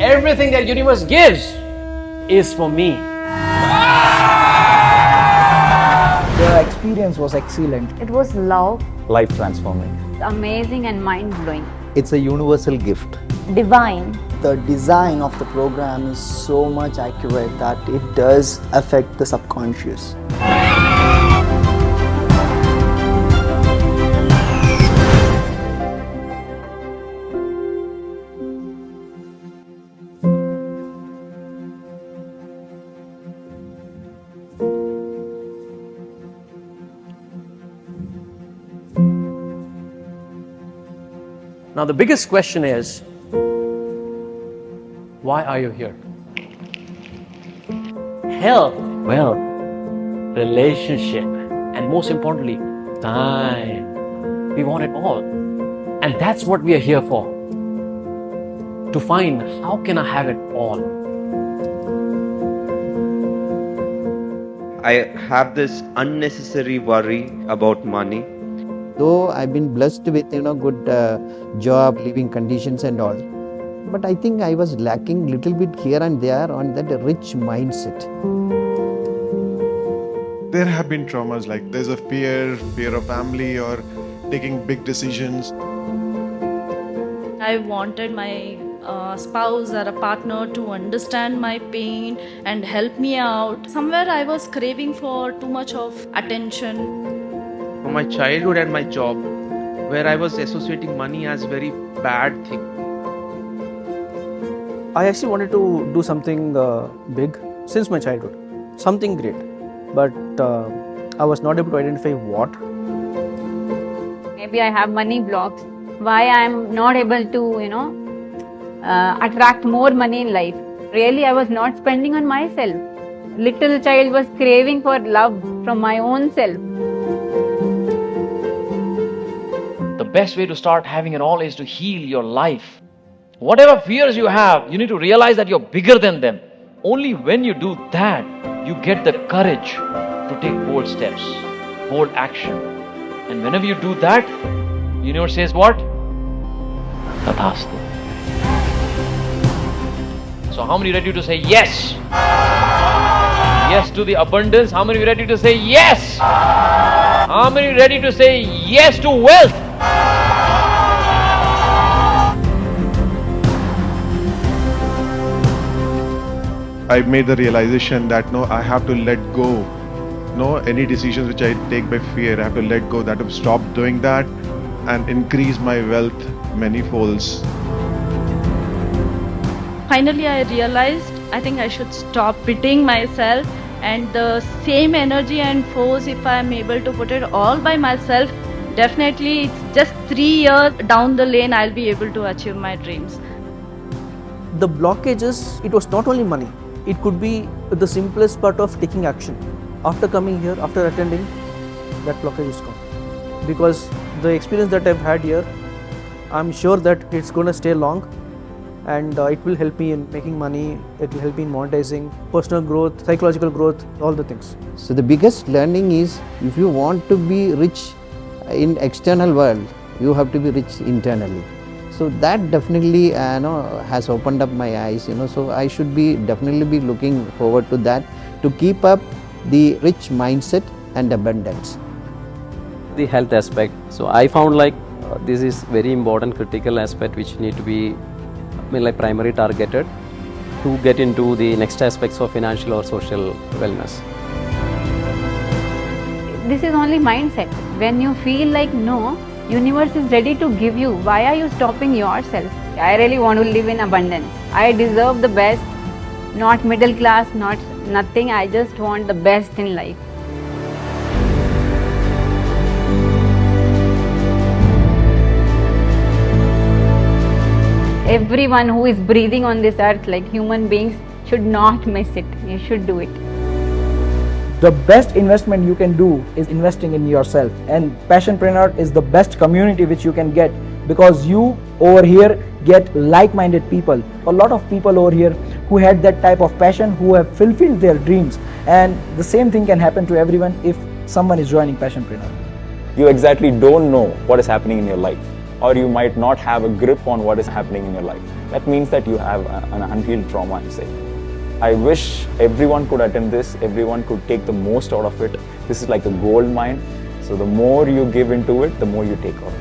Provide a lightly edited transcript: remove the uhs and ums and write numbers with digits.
everything that universe gives is for me. The experience was excellent. It was love, Life transforming. amazing and mind-blowing. It's a universal gift. Divine. The design of the program is so much accurate that it does affect the subconscious. Now the biggest question is, why are you here? Health, wealth, relationship, and most importantly, time. We want it all. And that's what we are here for. To find how can I have it all. I have this unnecessary worry about money. Though I've been blessed with good job, living conditions and all, but I think I was lacking little bit here and there on that rich mindset. There have been traumas like there's a fear of family or taking big decisions. I wanted my spouse or a partner to understand my pain and help me out. Somewhere I was craving for too much of attention. From my childhood and my job, where I was associating money as very bad thing. I actually wanted to do something big since my childhood, something great, but I was not able to identify what. Maybe I have money blocks. Why I am not able to, attract more money in life. Really, I was not spending on myself. Little child was craving for love from my own self. The best way to start having it all is to heal your life. Whatever fears you have, you need to realize that you're bigger than them. Only when you do that, you get the courage to take bold steps, bold action. And whenever you do that, universe says what? Tathastu. So how many ready to say yes? Yes to the abundance. How many ready to say yes? How many ready to say yes to wealth? I made the realization that no, I have to let go. No, any decisions which I take by fear, I have to let go. That to stop doing that and increase my wealth many folds. Finally, I realized I think I should stop pitying myself, and the same energy and force, if I am able to put it all by myself, definitely it's just 3 years down the lane I'll be able to achieve my dreams. The blockages, it was not only money, it could be the simplest part of taking action. After coming here, after attending, that blockage is gone. Because the experience that I've had here, I'm sure that it's going to stay long, and it will help me in making money, it will help me in monetizing, personal growth, psychological growth, all the things. So the biggest learning is, if you want to be rich in external world, you have to be rich internally. So that definitely has opened up my eyes, so I should be definitely be looking forward to that, to keep up the rich mindset and abundance. The health aspect. So I found this is very important critical aspect which need to be primary targeted to get into the next aspects of financial or social wellness. This is only mindset. When you feel like no, universe is ready to give you. Why are you stopping yourself? I really want to live in abundance. I deserve the best, not middle class, not nothing. I just want the best in life. Everyone who is breathing on this earth, like human beings, should not miss it. You should do it. The best investment you can do is investing in yourself, and Passionpreneur is the best community which you can get, because you over here get like-minded people. A lot of people over here who had that type of passion, who have fulfilled their dreams, and the same thing can happen to everyone if someone is joining Passionpreneur. You exactly don't know what is happening in your life or you might not have a grip on what is happening in your life. That means that you have an unhealed trauma, I'm saying. I wish everyone could attend this, everyone could take the most out of it. This is like a gold mine. So the more you give into it, the more you take out.